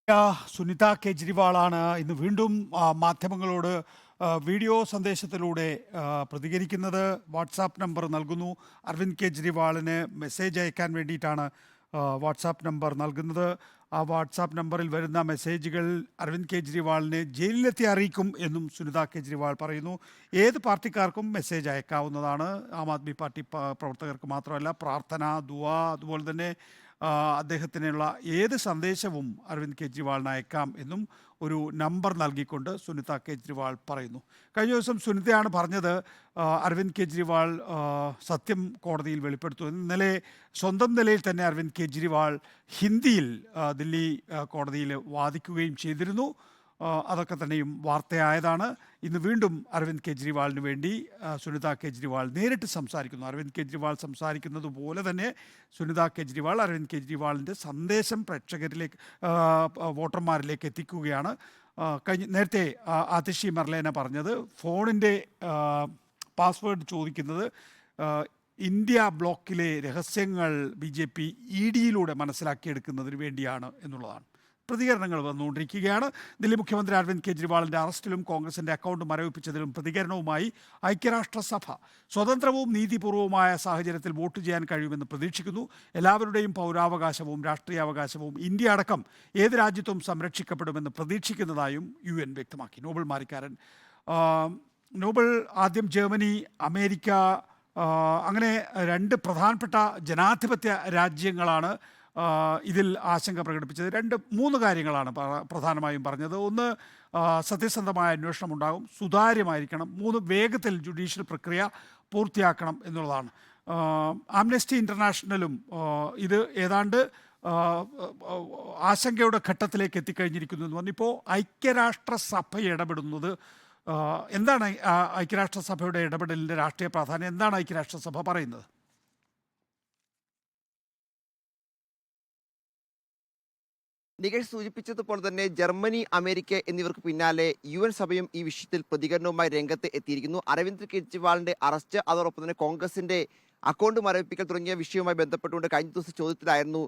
സുനിത കേജ്രിവാളാണ് ഇന്ന് വീണ്ടും മാധ്യമങ്ങളോട് വീഡിയോ സന്ദേശത്തിലൂടെ പ്രതികരിക്കുന്നത്. വാട്സാപ്പ് നമ്പർ നൽകുന്നു. അരവിന്ദ് കേജ്രിവാളിന് മെസ്സേജ് അയക്കാൻ വേണ്ടിയിട്ടാണ് വാട്സാപ്പ് നമ്പർ നൽകുന്നത്. ആ വാട്സാപ്പ് നമ്പറിൽ വരുന്ന മെസ്സേജുകൾ അരവിന്ദ് കേജ്രിവാളിനെ ജയിലിലെത്തി അറിയിക്കും എന്നും സുനിത കേജ്രിവാൾ പറയുന്നു. ഏത് പാർട്ടിക്കാർക്കും മെസ്സേജ് അയക്കാവുന്നതാണ്. ആം ആദ്മി പാർട്ടി പ്രവർത്തകർക്ക് മാത്രമല്ല, പ്രാർത്ഥന, ദുആ, അതുപോലെ തന്നെ അദ്ദേഹത്തിനുള്ള ഏത് സന്ദേശവും അരവിന്ദ് കെജ്രിവാളിന് അയക്കാം എന്നും ഒരു നമ്പർ നൽകിക്കൊണ്ട് സുനിത കേജ്രിവാൾ പറയുന്നു. കഴിഞ്ഞ ദിവസം സുനിതയാണ് പറഞ്ഞത് അരവിന്ദ് കെജ്രിവാൾ സത്യം കോടതിയിൽ വെളിപ്പെടുത്തും. ഇന്നലെ സ്വന്തം നിലയിൽ തന്നെ അരവിന്ദ് കെജ്രിവാൾ ഹിന്ദിയിൽ ദില്ലി കോടതിയിൽ വാദിക്കുകയും ചെയ്തിരുന്നു. അതൊക്കെ തന്നെയും വാർത്തയായതാണ്. ഇന്ന് വീണ്ടും അരവിന്ദ് കെജ്രിവാളിന് വേണ്ടി സുനിത കേജ്രിവാൾ നേരിട്ട് സംസാരിക്കുന്നു. അരവിന്ദ് കെജ്രിവാൾ സംസാരിക്കുന്നത് പോലെ തന്നെ സുനിത കേജ്രിവാൾ അരവിന്ദ് കെജ്രിവാളിൻ്റെ സന്ദേശം പ്രേക്ഷകരിലേക്ക്, വോട്ടർമാരിലേക്ക് എത്തിക്കുകയാണ്. നേരത്തെ ആതിഷി മർലേന പറഞ്ഞത് ഫോണിൻ്റെ പാസ്വേഡ് ചോദിക്കുന്നത് ഇന്ത്യ ബ്ലോക്കിലെ രഹസ്യങ്ങൾ BJP ED മനസ്സിലാക്കിയെടുക്കുന്നതിന് വേണ്ടിയാണ് എന്നുള്ളതാണ്. പ്രതികരണങ്ങൾ വന്നുകൊണ്ടിരിക്കുകയാണ്. ദില്ലി മുഖ്യമന്ത്രി അരവിന്ദ് കെജ്രിവാളിൻ്റെ അറസ്റ്റിലും കോൺഗ്രസിൻ്റെ അക്കൗണ്ട് മരവിപ്പിച്ചതിലും പ്രതികരണവുമായി ഐക്യരാഷ്ട്രസഭ സ്വതന്ത്രവും നീതിപൂർവവുമായ സാഹചര്യത്തിൽ വോട്ട് ചെയ്യാൻ കഴിയുമെന്ന് പ്രതീക്ഷിക്കുന്നു. എല്ലാവരുടെയും പൗരാവകാശവും രാഷ്ട്രീയാവകാശവും ഇന്ത്യ അടക്കം ഏത് രാജ്യത്തും സംരക്ഷിക്കപ്പെടുമെന്ന് പ്രതീക്ഷിക്കുന്നതായും UN വ്യക്തമാക്കി. നോബൽ മാരിക്കാരൻ നോബൽ ആദ്യം ജർമ്മനി, അമേരിക്ക, അങ്ങനെ രണ്ട് പ്രധാനപ്പെട്ട ജനാധിപത്യ രാജ്യങ്ങളാണ് ഇതിൽ ആശങ്ക പ്രകടിപ്പിച്ചത്. മൂന്ന് കാര്യങ്ങളാണ് പ്രധാനമായും പറഞ്ഞത്. ഒന്ന്, സത്യസന്ധമായ അന്വേഷണം ഉണ്ടാകും, സുതാര്യമായിരിക്കണം. മൂന്ന്, വേഗത്തിൽ ജുഡീഷ്യൽ പ്രക്രിയ പൂർത്തിയാക്കണം എന്നുള്ളതാണ്. ആംനസ്റ്റി ഇൻ്റർനാഷണലും ഇത് ഏതാണ്ട് ആശങ്കയുടെ ഘട്ടത്തിലേക്ക് എത്തിക്കഴിഞ്ഞിരിക്കുന്നു എന്ന് പറഞ്ഞു. ഇപ്പോൾ ഐക്യരാഷ്ട്രസഭ ഇടപെടുന്നത് എന്താണ്? ഐക്യരാഷ്ട്രസഭയുടെ ഇടപെടലിൻ്റെ രാഷ്ട്രീയ പ്രാധാന്യം എന്താണ് ഐക്യരാഷ്ട്രസഭ പറയുന്നത്? നികേഷ് സൂചിപ്പിച്ചതുപോലെ തന്നെ ജർമ്മനി, അമേരിക്ക എന്നിവർക്ക് പിന്നാലെ UN സഭയും ഈ വിഷയത്തിൽ പ്രതികരണവുമായി രംഗത്ത് എത്തിയിരിക്കുന്നു. അരവിന്ദ് കെജ്രിവാളിന്റെ അറസ്റ്റ്, അതോടൊപ്പം തന്നെ കോൺഗ്രസിന്റെ അക്കൗണ്ട് മരവിപ്പിക്കൽ തുടങ്ങിയ വിഷയവുമായി ബന്ധപ്പെട്ടുകൊണ്ട് കഴിഞ്ഞ ദിവസം ചോദ്യത്തിലായിരുന്നു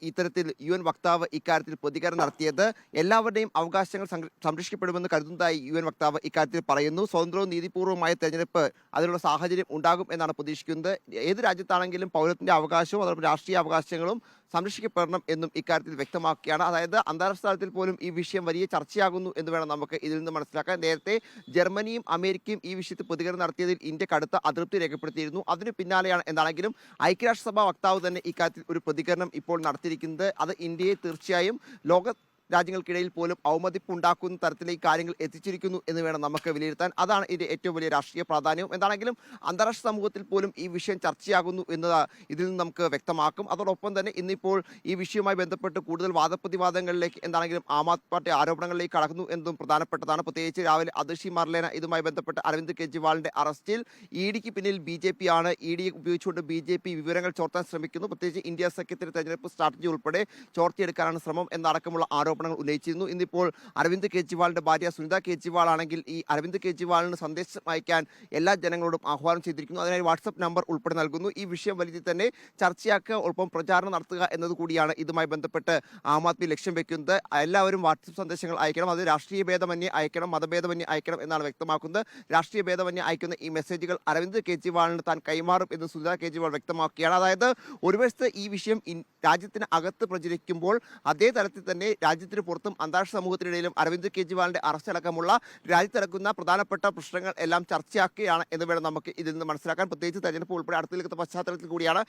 ഇത്തരത്തിൽ UN വക്താവ് ഇക്കാര്യത്തിൽ പ്രതികരണം നടത്തിയത്. എല്ലാവരുടെയും അവകാശങ്ങൾ സംരക്ഷിക്കപ്പെടുമെന്ന് കരുതുന്നതായി UN വക്താവ് ഇക്കാര്യത്തിൽ പറയുന്നു. സ്വതന്ത്രവും നീതിപൂർവമായ തെരഞ്ഞെടുപ്പ് അതിനുള്ള സാഹചര്യം ഉണ്ടാകും എന്നാണ് പ്രതീക്ഷിക്കുന്നത്. ഏത് രാജ്യത്താണെങ്കിലും പൗരത്തിന്റെ അവകാശവും അതോടൊപ്പം രാഷ്ട്രീയ അവകാശങ്ങളും സംരക്ഷിക്കപ്പെടണം എന്നും ഇക്കാര്യത്തിൽ വ്യക്തമാക്കുകയാണ്. അതായത് അന്താരാഷ്ട്ര തലത്തിൽ പോലും ഈ വിഷയം വലിയ ചർച്ചയാകുന്നു എന്ന് വേണം നമുക്ക് ഇതിൽ നിന്ന് മനസ്സിലാക്കാൻ. നേരത്തെ ജർമ്മനിയും അമേരിക്കയും ഈ വിഷയത്തിൽ പ്രതികരണം നടത്തിയതിൽ ഇന്ത്യ കടുത്ത അതൃപ്തി രേഖപ്പെടുത്തിയിരുന്നു. അതിന് പിന്നാലെയാണ് എന്താണെങ്കിലും ഐക്യരാഷ്ട്രസഭാ വക്താവ് തന്നെ ഇക്കാര്യത്തിൽ ഒരു പ്രതികരണം ഇപ്പോൾ നടത്തിയിരിക്കുന്നത്. അത് ഇന്ത്യയെ തീർച്ചയായും ലോക രാജ്യങ്ങൾക്കിടയിൽ പോലും അവമതിപ്പുണ്ടാക്കുന്ന തരത്തിലേക്ക് കാര്യങ്ങൾ എത്തിച്ചിരിക്കുന്നു എന്ന് വേണം നമുക്ക് വിലയിരുത്താൻ. അതാണ് ഇതിന്റെ ഏറ്റവും വലിയ രാഷ്ട്രീയ പ്രാധാന്യവും. എന്താണെങ്കിലും അന്താരാഷ്ട്ര സമൂഹത്തിൽ പോലും ഈ വിഷയം ചർച്ചയാകുന്നു എന്നത് ഇതിൽ നിന്ന് നമുക്ക് വ്യക്തമാക്കും. അതോടൊപ്പം തന്നെ ഇന്നിപ്പോൾ ഈ വിഷയവുമായി ബന്ധപ്പെട്ട് കൂടുതൽ വാദപ്രതിവാദങ്ങളിലേക്ക് എന്താണെങ്കിലും ആം ആദ്മി പാർട്ടി ആരോപണങ്ങളിലേക്ക് കടക്കുന്നു എന്നതും പ്രധാനപ്പെട്ടതാണ്. പ്രത്യേകിച്ച് രാവിലെ ആതിഷി മർലേന ഇതുമായി ബന്ധപ്പെട്ട് അരവിന്ദ് കെജ്രിവാളിന്റെ അറസ്റ്റിൽ EDക്ക് പിന്നിൽ BJP ആണ്. ED ഉപയോഗിച്ചുകൊണ്ട് BJP വിവരങ്ങൾ ചോർത്താൻ ശ്രമിക്കുന്നു. പ്രത്യേകിച്ച് ഇന്ത്യ സഖ്യത്തിന്റെ തെരഞ്ഞെടുപ്പ് സ്ട്രാറ്റജി ഉൾപ്പെടെ ചോർത്തിയെടുക്കാനാണ് ശ്രമം എന്നടക്കമുള്ള ആരോപണം ഉന്നയിച്ചിരുന്നു. ഇന്നിപ്പോൾ അരവിന്ദ് കെജ്രിവാളിന്റെ ഭാര്യ സുനിത കേജ്രിവാൾ ആണെങ്കിൽ ഈ അരവിന്ദ് കെജ്രിവാളിന് സന്ദേശം അയക്കാൻ എല്ലാ ജനങ്ങളോടും ആഹ്വാനം ചെയ്തിരിക്കുന്നു. അതിനായി വാട്സപ്പ് നമ്പർ ഉൾപ്പെടെ നൽകുന്നു. ഈ വിഷയം വലിയ തന്നെ ചർച്ചയാക്കുക, ഒപ്പം പ്രചാരണം നടത്തുക എന്നതുകൂടിയാണ് ഇതുമായി ബന്ധപ്പെട്ട് ആം ആദ്മി ലക്ഷ്യം വെക്കുന്നത്. എല്ലാവരും വാട്സപ്പ് സന്ദേശങ്ങൾ അയക്കണം. അത് രാഷ്ട്രീയ ഭേദമന്യേ അയക്കണം, മതഭേദമന്യേ അയക്കണം എന്നാണ് വ്യക്തമാക്കുന്നത്. രാഷ്ട്രീയ ഭേദമന്യേ അയക്കുന്ന ഈ മെസ്സേജുകൾ അരവിന്ദ് കെജ്രിവാളിന് താൻ കൈമാറും എന്ന് സുനിത കേജ്രിവാൾ വ്യക്തമാക്കുകയാണ്. അതായത് ഒരു വശത്ത് ഈ വിഷയം രാജ്യത്തിന് അകത്ത് പ്രചരിക്കുമ്പോൾ അതേ തരത്തിൽ തന്നെ രാജ്യത്തിന് പുറത്തും അന്താരാഷ്ട്ര സമൂഹത്തിനിടയിലും അരവിന്ദ് കെജ്രിവാളിന്റെ അറസ്റ്റ് അടക്കമുള്ള രാജ്യത്ത് നടക്കുന്ന പ്രധാനപ്പെട്ട പ്രശ്നങ്ങൾ എല്ലാം ചർച്ചയാക്കുകയാണ് എന്ന് വേണം നമുക്ക് ഇതിൽ നിന്ന് മനസ്സിലാക്കാൻ. പ്രത്യേകിച്ച് തെരഞ്ഞെടുപ്പ് ഉൾപ്പെടെ അടുത്ത് നിൽക്കുന്ന പശ്ചാത്തലത്തിൽ കൂടിയാണ്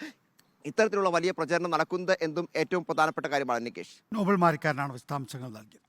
ഇത്തരത്തിലുള്ള വലിയ പ്രചരണം നടക്കുന്നത് എന്നും ഏറ്റവും പ്രധാനപ്പെട്ട കാര്യമാണ്. നികേഷ്, നോബൽ മാരിക്കാരനാണ് വിശദാംശങ്ങൾ നൽകിയത്.